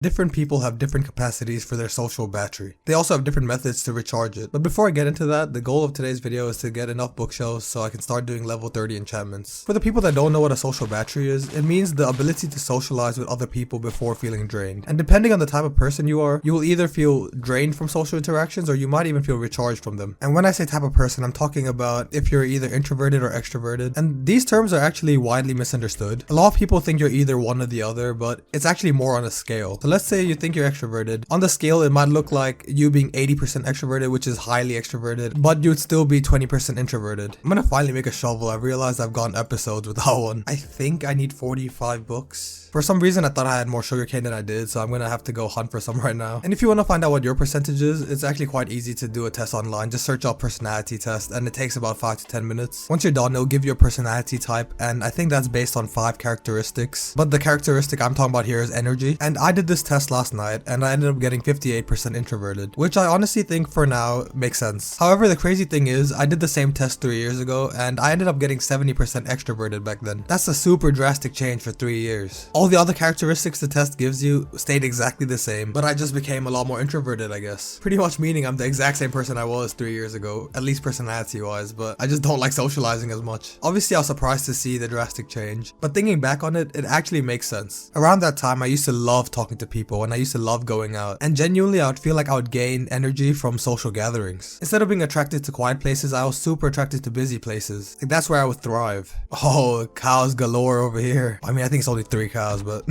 Different people have different capacities for their social battery. They also have different methods to recharge it. But before I get into that, the goal of today's video is to get enough bookshelves so I can start doing level 30 enchantments. For the people that don't know what a social battery is, it means the ability to socialize with other people before feeling drained. And depending on the type of person you are, you will either feel drained from social interactions or you might even feel recharged from them. And when I say type of person, I'm talking about if you're either introverted or extroverted. And these terms are actually widely misunderstood. A lot of people think you're either one or the other, but it's actually more on a scale. So let's say you think you're extroverted. On the scale, it might look like you being 80% extroverted, which is highly extroverted, but you'd still be 20% introverted. I'm gonna finally make a shovel. I realized I've gone episodes without one. I think I need 45 books. For some reason, I thought I had more sugarcane than I did, so I'm gonna have to go hunt for some right now. And if you want to find out what your percentage is, it's actually quite easy to do a test online. Just search up personality test, and it takes about 5 to 10 minutes. Once you're done, it'll give you a personality type, and I think that's based on 5 characteristics. But the characteristic I'm talking about here is energy. And I did this test last night, and I ended up getting 58% introverted, which I honestly think for now makes sense. However, the crazy thing is, I did the same test 3 years ago, and I ended up getting 70% extroverted back then. That's a super drastic change for 3 years. All the other characteristics the test gives you stayed exactly the same, but I just became a lot more introverted, I guess. Pretty much meaning I'm the exact same person I was 3 years ago, at least personality wise, but I just don't like socializing as much. Obviously, I was surprised to see the drastic change, but thinking back on it, it actually makes sense. Around that time, I used to love talking to people, and I used to love going out, and genuinely I would feel like I would gain energy from social gatherings. Instead of being attracted to quiet places, I was super attracted to busy places. Like, that's where I would thrive. Oh, cows galore over here. I mean, I think it's only 3 cows, but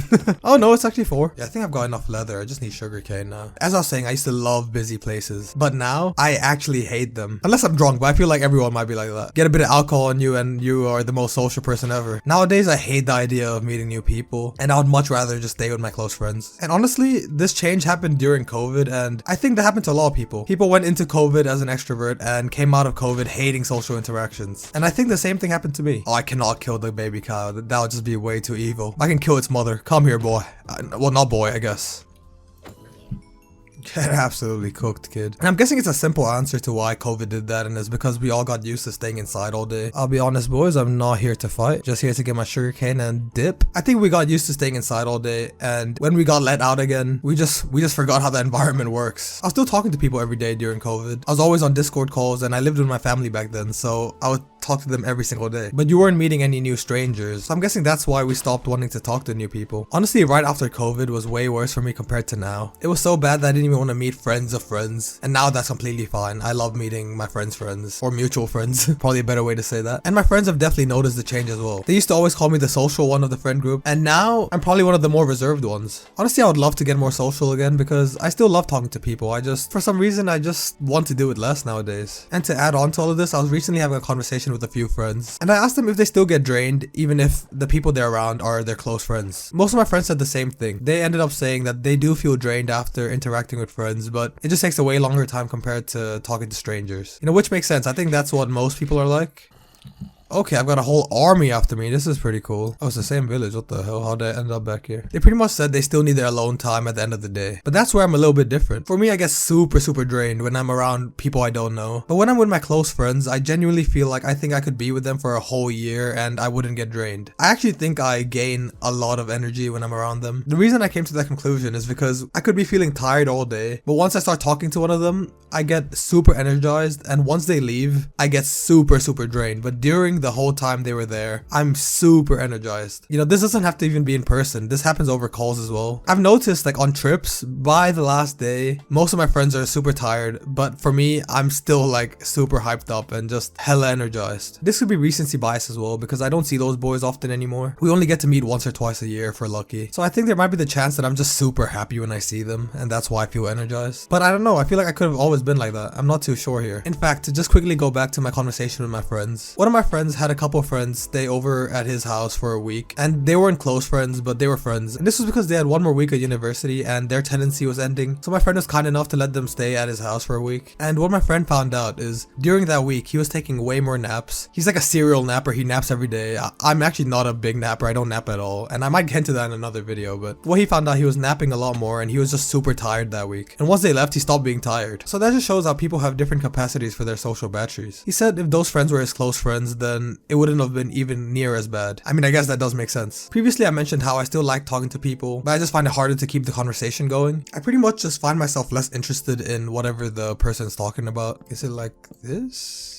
oh no, it's actually 4. Yeah, I think I've got enough leather. I just need sugarcane now. As I was saying, I used to love busy places, but now I actually hate them. Unless I'm drunk, but I feel like everyone might be like that. Get a bit of alcohol in you and you are the most social person ever. Nowadays, I hate the idea of meeting new people, and I would much rather just stay with my close friends. And honestly, this change happened during COVID, and I think that happened to a lot of people. People went into COVID as an extrovert and came out of COVID hating social interactions. And I think the same thing happened to me. Oh, I cannot kill the baby cow. That would just be way too evil. I can kill its mother. Come here, boy. Well, not boy, I guess. Get absolutely cooked, kid. And I'm guessing it's a simple answer to why COVID did that, and it's because we all got used to staying inside all day. I'll be honest, boys, I'm not here to fight. Just here to get my sugarcane and dip. I think we got used to staying inside all day, and when we got let out again, we just forgot how the environment works. I was still talking to people every day during COVID. I was always on Discord calls, and I lived with my family back then, so I would talk to them every single day. But you weren't meeting any new strangers, so I'm guessing that's why we stopped wanting to talk to new people. Honestly, right after COVID was way worse for me compared to now. It was so bad that I didn't even want to meet friends of friends, and now that's completely fine. I love meeting my friends' friends, or mutual friends, probably a better way to say that. And my friends have definitely noticed the change as well. They used to always call me the social one of the friend group, and now I'm probably one of the more reserved ones. Honestly, I would love to get more social again because I still love talking to people. For some reason, I just want to do it less nowadays. And to add on to all of this, I was recently having a conversation with a few friends, and I asked them if they still get drained even if the people they're around are their close friends. Most of my friends said the same thing. They ended up saying that they do feel drained after interacting with friends, but it just takes a way longer time compared to talking to strangers. You know, which makes sense. I think that's what most people are like. Okay, I've got a whole army after me. This is pretty cool. Oh, it's the same village. What the hell? How'd I end up back here? They pretty much said they still need their alone time at the end of the day. But that's where I'm a little bit different. For me, I get super drained when I'm around people I don't know. But when I'm with my close friends, I genuinely feel like I think I could be with them for a whole year and I wouldn't get drained. I actually think I gain a lot of energy when I'm around them. The reason I came to that conclusion is because I could be feeling tired all day, but once I start talking to one of them, I get super energized, and once they leave, I get super drained. But during the whole time they were there, I'm super energized. You know, this doesn't have to even be in person. This happens over calls as well. I've noticed, like, on trips, by the last day, most of my friends are super tired, but for me, I'm still like super hyped up and just hella energized. This could be recency bias as well, because I don't see those boys often anymore. We only get to meet once or twice a year if we're lucky. So I think there might be the chance that I'm just super happy when I see them, and that's why I feel energized. But I don't know, I feel like I could have always been like that. I'm not too sure here. In fact, to just quickly go back to my conversation with my friends, one of my friends had a couple of friends stay over at his house for a week, and they weren't close friends, but they were friends. And this was because they had one more week at university and their tenancy was ending, so my friend was kind enough to let them stay at his house for a week. And what my friend found out is during that week he was taking way more naps. He's like a serial napper. He naps every day. I'm actually not a big napper. I don't nap at all, and I might get into that in another video. But what he found out, he was napping a lot more and he was just super tired that week, and once they left he stopped being tired. So that just shows how people have different capacities for their social batteries. He said if those friends were his close friends, then then it wouldn't have been even near as bad. I mean, I guess that does make sense. Previously, I mentioned how I still like talking to people, but I just find it harder to keep the conversation going. I pretty much just find myself less interested in whatever the person's talking about. Is it like this?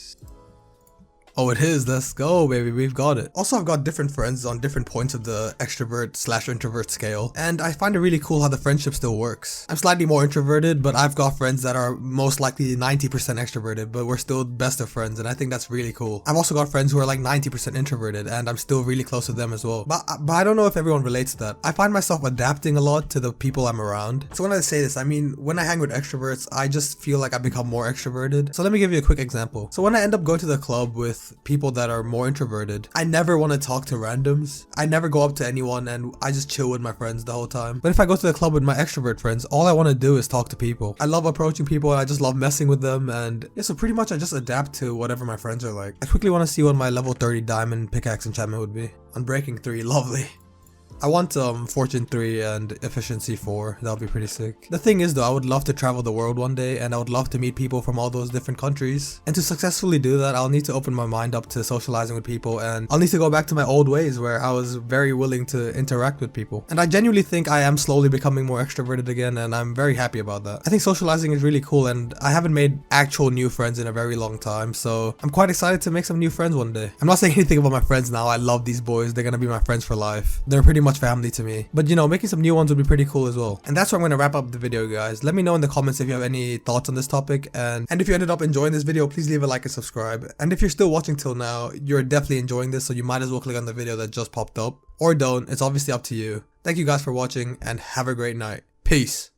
Oh, it is. Let's go, baby. We've got it. Also, I've got different friends on different points of the extrovert/introvert scale, and I find it really cool how the friendship still works. I'm slightly more introverted, but I've got friends that are most likely 90% extroverted, but we're still best of friends, and I think that's really cool. I've also got friends who are like 90% introverted, and I'm still really close to them as well. But I don't know if everyone relates to that. I find myself adapting a lot to the people I'm around. So when I say this, I mean, when I hang with extroverts, I just feel like I become more extroverted. So let me give you a quick example. So when I end up going to the club with people that are more introverted, I never want to talk to randoms. I never go up to anyone and I just chill with my friends the whole time. But if I go to the club with my extrovert friends, all I want to do is talk to people. I love approaching people and I just love messing with them, and yeah, so pretty much I just adapt to whatever my friends are like. I quickly want to see what my level 30 diamond pickaxe enchantment would be. Unbreaking 3, lovely. I want Fortune 3 and Efficiency 4, that would be pretty sick. The thing is though, I would love to travel the world one day, and I would love to meet people from all those different countries. And to successfully do that, I'll need to open my mind up to socializing with people, and I'll need to go back to my old ways where I was very willing to interact with people. And I genuinely think I am slowly becoming more extroverted again, and I'm very happy about that. I think socializing is really cool, and I haven't made actual new friends in a very long time, so I'm quite excited to make some new friends one day. I'm not saying anything about my friends now. I love these boys. They're gonna be my friends for life. They're pretty much family to me, but you know, making some new ones would be pretty cool as well. And that's where I'm going to wrap up the video, guys. Let me know in the comments if you have any thoughts on this topic, and if you ended up enjoying this video, please leave a like and subscribe. And if you're still watching till now, you're definitely enjoying this, so you might as well click on the video that just popped up, or don't. It's obviously up to you. Thank you guys for watching, and have a great night. Peace.